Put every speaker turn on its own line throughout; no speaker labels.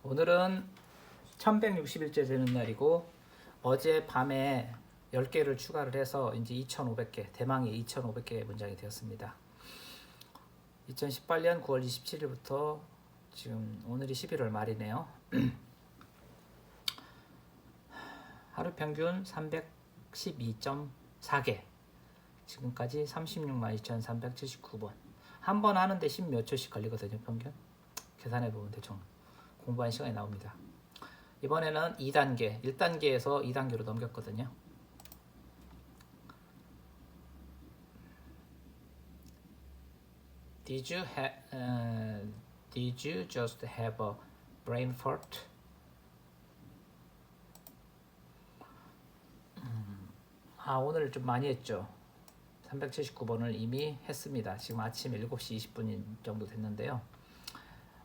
오늘은 1160일째 되는 날이고 어제 밤에 10개를 추가를 해서 이제 2500개, 대망의 2500개의 문장이 되었습니다. 2018년 9월 27일부터 지금 오늘이 11월 말이네요. 하루 평균 312.4개, 지금까지 362,379번. 한 번 하는데 10몇 초씩 걸리거든요. 평균 계산해보면 대충 공부한 시간이 나옵니다. 이번에는 2단계, 1단계에서 2단계로 넘겼거든요. Did you just have a brain fart? 오늘 좀 많이 했죠. 379번을 이미 했습니다. 지금 아침 7시 20분 정도 됐는데요.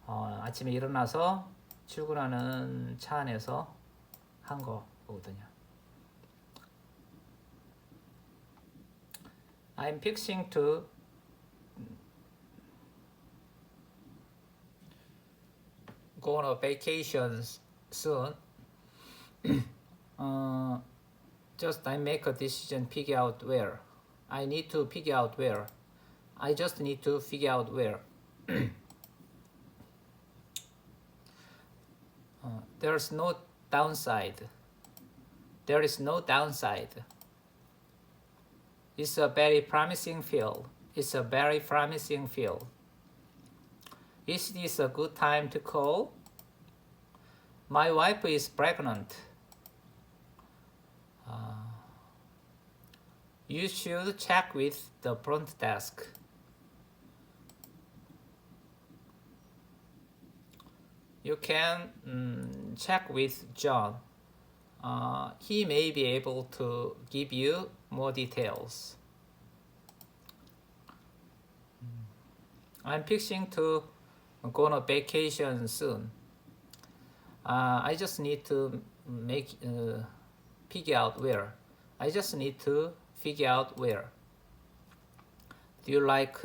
아침에 일어나서 출근하는 차 안에서 한 거거든요. I'm fixing to go on a vacation soon. Just I make a decision, figure out where. I need to figure out where. I just need to figure out where. There's no downside. There is no downside. It's a very promising field. It's a very promising field. Is this a good time to call? My wife is pregnant. You should check with the front desk. You can check with John. He may be able to give you more details. I'm fixing to go on a vacation soon. I just need to figure out where. I just need to figure out where. Do you like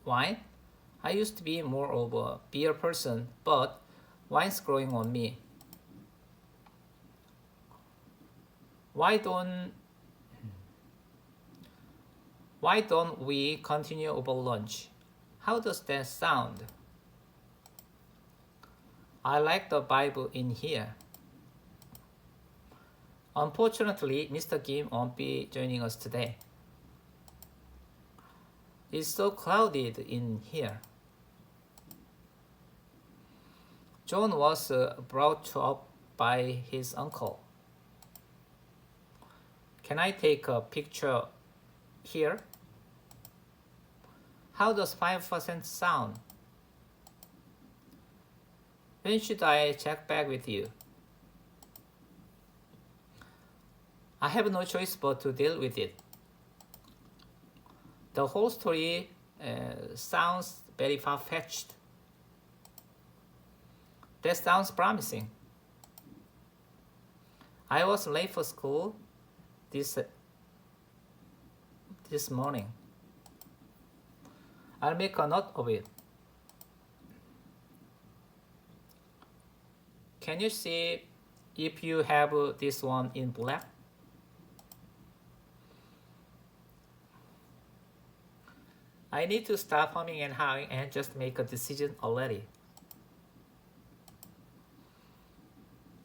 wine? I used to be more of a beer person, but wine's growing on me. Why don't we continue over lunch? How does that sound? I like the vibe in here. Unfortunately, Mr. Kim won't be joining us today. It's so crowded in here. John was brought up by his uncle. Can I take a picture here? How does 5% sound? When should I check back with you? I have no choice but to deal with it. The whole story sounds very far-fetched. That sounds promising. I was late for school this morning. I'll make a note of it. Can you see if you have this one in black? I need to stop humming and hawing and just make a decision already.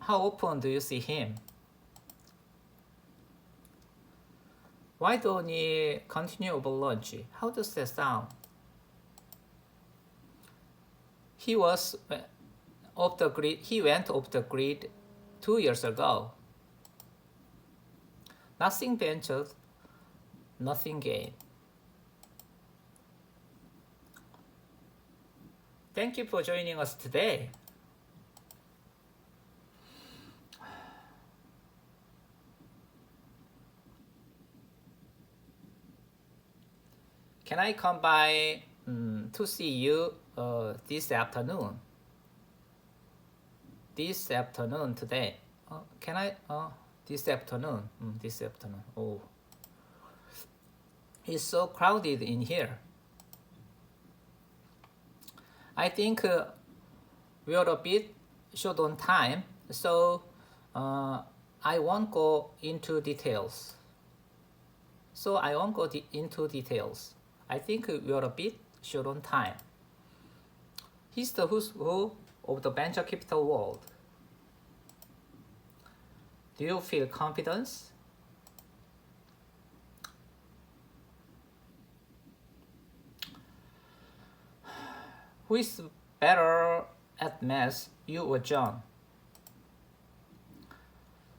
How often do you see him? Why don't you continue over lunch? How does that sound? He went off the grid 2 years ago. Nothing ventured, nothing gained. Thank you for joining us today. Can I come by to see you this afternoon? This afternoon today. Can I? This afternoon. This afternoon. Oh, it's so crowded in here. I think we are a bit short on time, so I won't go into details. I think we are a bit short on time. He's the who's who of the venture capital world. Do you feel confidence? Who is better at math, you or John?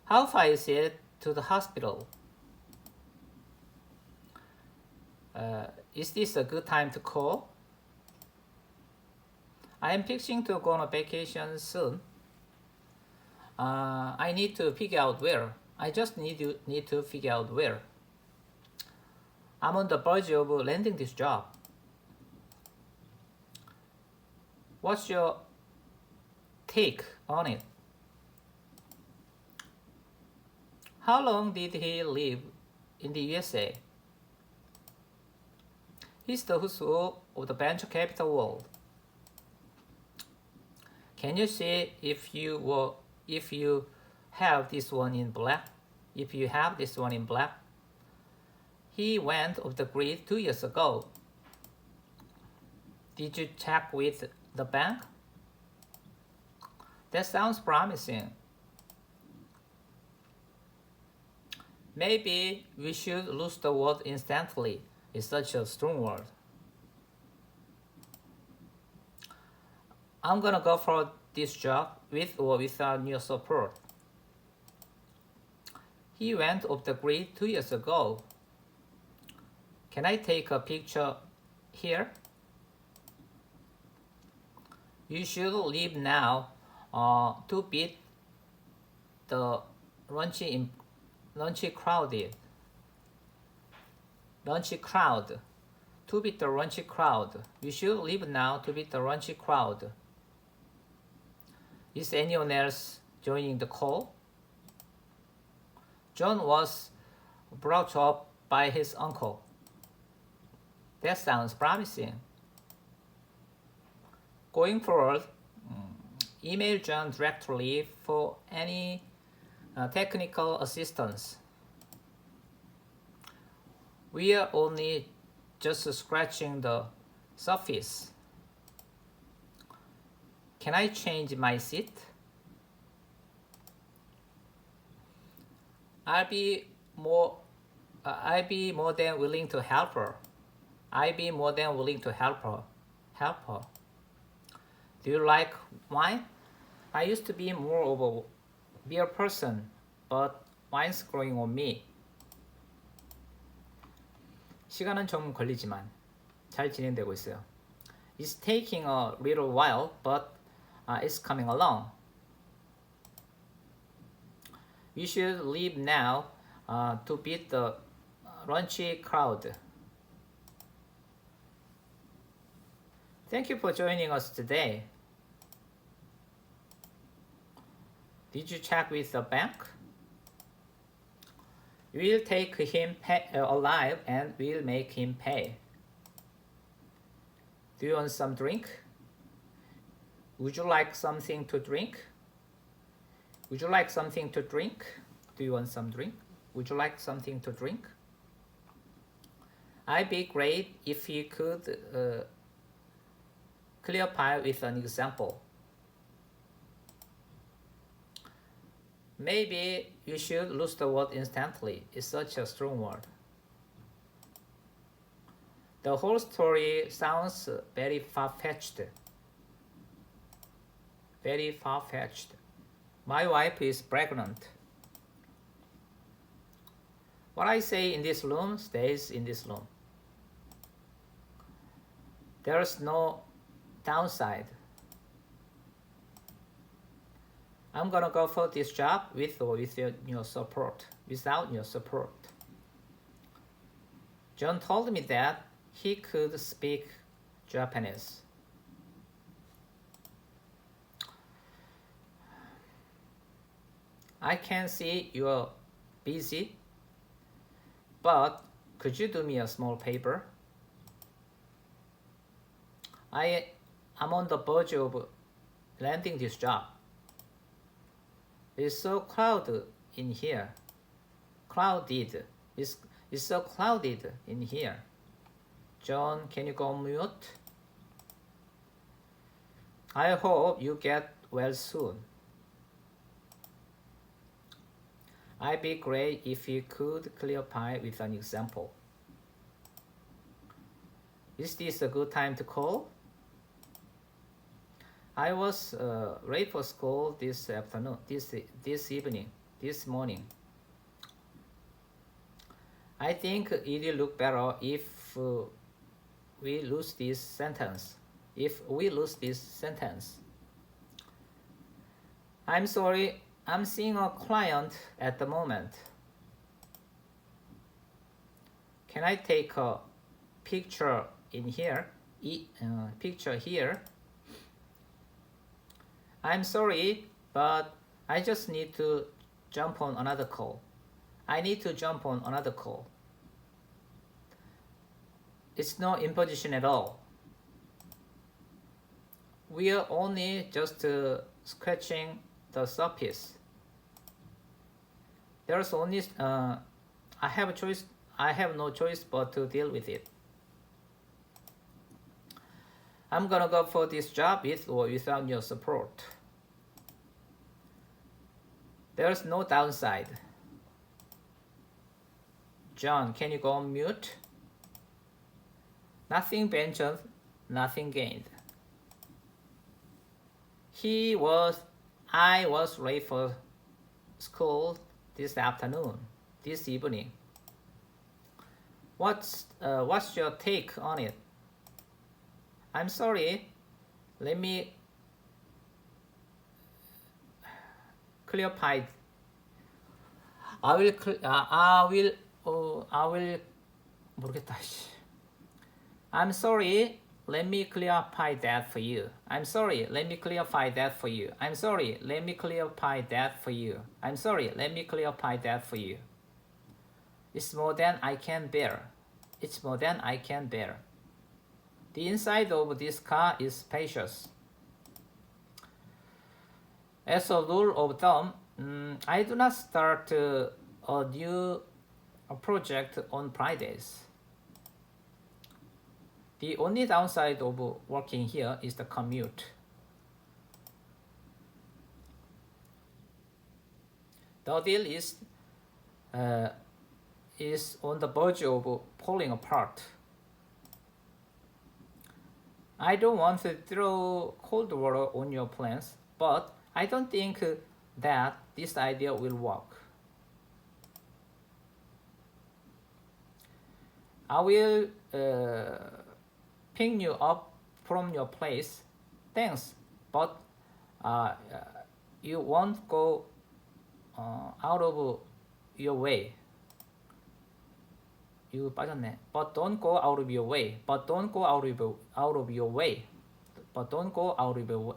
How far is it to the hospital? Is this a good time to call? I am fixing to go on a vacation soon. I need to figure out where. I just need to figure out where. I'm on the verge of landing this job. What's your take on it? How long did he live in the USA? He's the who's who of the venture capital world. Can you see if you have this one in black? If you have this one in black, he went off the grid 2 years ago. Did you check with the bank? That sounds promising. Maybe we should lose the word instantly. It's such a strong word. I'm gonna go for this job with or without your support. He went off the grid 2 years ago. Can I take a picture here? You should leave now to beat the lunchy crowd. To beat the lunchy crowd. You should leave now to beat the lunchy crowd. Is anyone else joining the call? John was brought up by his uncle. That sounds promising. Going forward, email John directly for any technical assistance. We are only just scratching the surface. Can I change my seat? I'll be more than willing to help her. Help her. Do you like wine? I used to be more of a beer person, but wine's growing on me. 시간은 좀 걸리지만 잘 진행되고 있어요. It's taking a little while, but it's coming along. You should leave now to beat the lunchy crowd. Thank you for joining us today. Did you check with the bank? We'll take him alive and we'll make him pay. Do you want some drink? Would you like something to drink? Do you want some drink? Would you like something to drink? I'd be great if you could clarify with an example. Maybe you should lose the word instantly. It's such a strong word. The whole story sounds very far-fetched. My wife is pregnant. What I say in this room stays in this room. There's no downside. I'm gonna go for this job with or without your support. John told me that he could speak Japanese. I can see you're busy, but could you do me a small favor? I'm on the verge of landing this job. It's so clouded in here. Clouded. It's so clouded in here. John, can you go on mute? I hope you get well soon. I'd be great if you could clarify with an example. Is this a good time to call? I was late for school this afternoon, this evening, this morning. I think it'll look better if we lose this sentence. I'm sorry, I'm seeing a client at the moment. Can I take a picture in here? Picture here. I'm sorry, but I just need to jump on another call. I need to jump on another call. It's no imposition at all. We are only just scratching the surface. There's only I have no choice but to deal with it. I'm gonna go for this job with or without your support. There's no downside. John, can you go on mute? Nothing ventured, nothing gained. I was late for school this evening. What's your take on it? I'm sorry. Let me clarify. I will 모르겠다. I'm sorry. Let me clarify that for you. I'm sorry. Let me clarify that for you. I'm sorry. Let me clarify that for you. I'm sorry. Let me clarify that for you. It's more than I can bear. It's more than I can bear. The inside of this car is spacious. As a rule of thumb, I do not start a new project on Fridays. The only downside of working here is the commute. The deal is on the verge of falling apart. I don't want to throw cold water on your plans, but I don't think that this idea will work. I will pick you up from your place. Thanks, but you won't go out of your way. 이거 빠졌네. But don't go out of your way. But don't go out of your way. But don't go out of your way.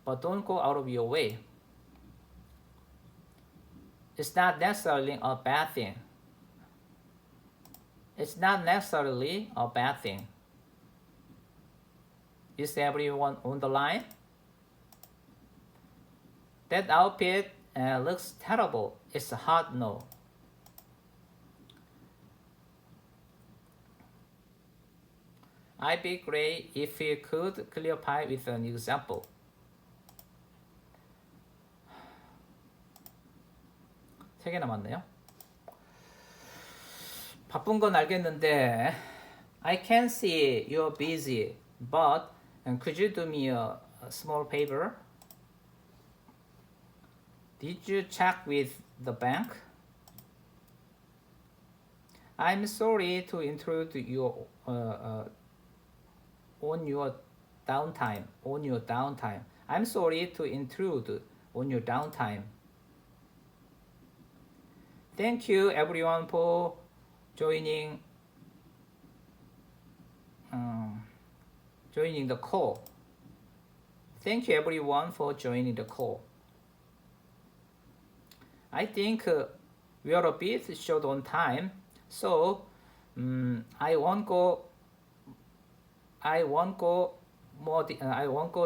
But don't go out of your way. It's not necessarily a bad thing. It's not necessarily a bad thing. Is everyone on the line? That outfit looks terrible. It's a hard no. I'd be great if you could clarify with an example. 세 개 남았네요. 바쁜 건 알겠는데 I can see you're busy, but could you do me a small favor? Did you check with the bank? I'm sorry to intrude you on your downtime. I'm sorry to intrude on your downtime. Thank you everyone for joining the call. Thank you everyone for joining the call. I think we are a bit short on time, so I won't go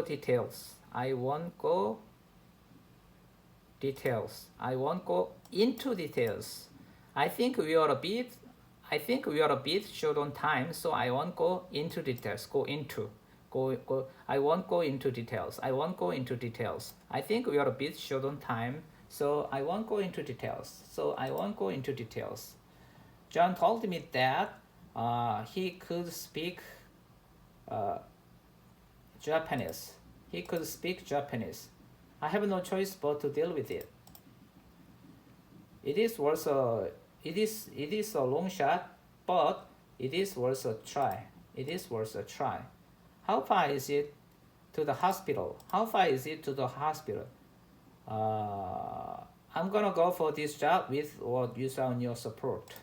details. I won't go details. I won't go into details. I think we are a bit short on time, so I won't go into details. I won't go into details. I won't go into details. I think we are a bit short on time, so I won't go into details. John told me that he could speak Japanese. I have no choice but to deal with it. It is a long shot, but it is worth a try. How far is it to the hospital? I'm gonna go for this job with or without your support.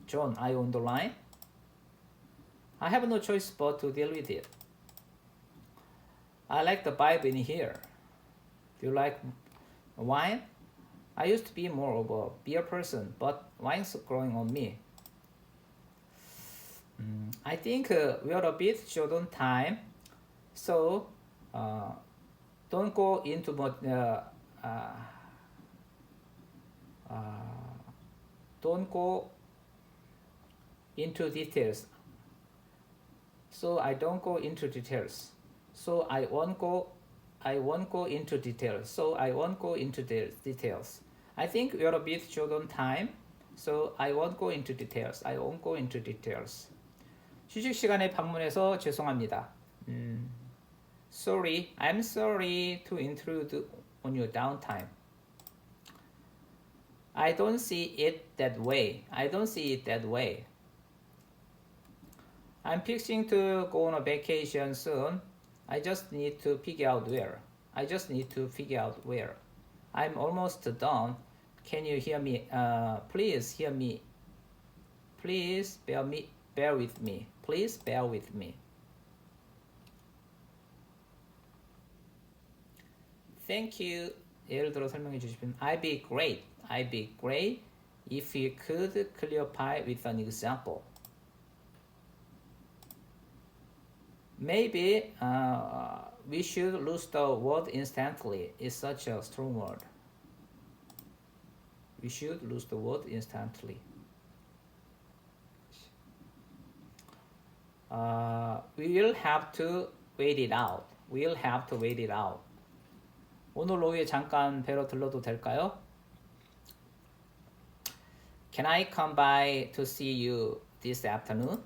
John, are you on the line? I have no choice but to deal with it. I like the vibe in here. Do you like wine? I used to be more of a beer person, but wine's growing on me. I think we are a bit short on time, so don't go into much. Don't go into details. So I don't go into details. So I won't go into details. I think we are a bit short on time, so I won't go into details. 휴식 시간에 방문해서 죄송합니다. Sorry, I'm sorry to intrude on your downtime. I don't see it that way. I'm fixing to go on a vacation soon. I just need to figure out where. I'm almost done. Can you hear me? Please hear me. Please bear with me. Thank you. 예를 들어 설명해 주시면 I'd be great if you could clarify with an example. Maybe we should lose the word instantly. It's such a strong word. We should lose the word instantly. We will have to wait it out. 오늘 오후에 잠깐 뵈러 들러도 될까요? Can I come by to see you this afternoon?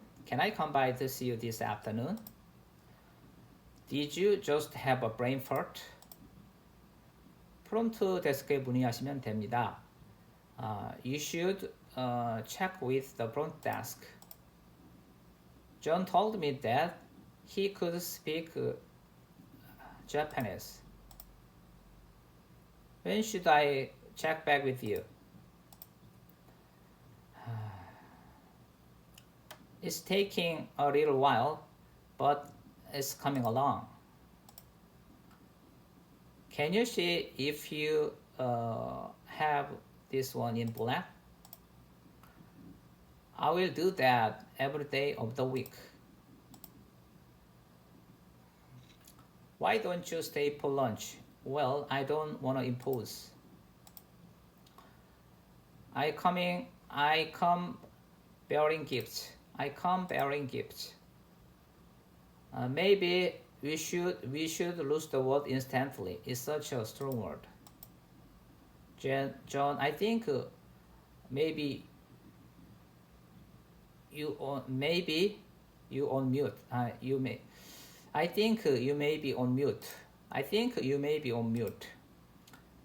Did you just have a brain fart? 프론트 데스크에 문의하시면 됩니다. You should check with the front desk. John told me that he could speak Japanese. When should I check back with you? It's taking a little while, but it's coming along. Can you see if you have this one in black? I will do that every day of the week. Why don't you stay for lunch? Well, I don't want to impose. I come bearing gifts. Maybe we should lose the word instantly. It's such a strong word. John, I think maybe you on mute. I think you may be on mute.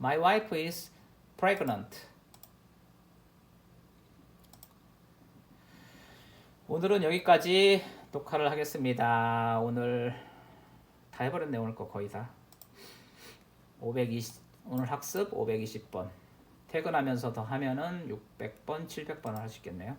My wife is pregnant. 오늘은 여기까지 녹화를 하겠습니다. 오늘 다 해버렸네. 오늘 거 거의 다. 오늘 학습 520번. 퇴근하면서 더 하면은 600번, 700번을 할 수 있겠네요.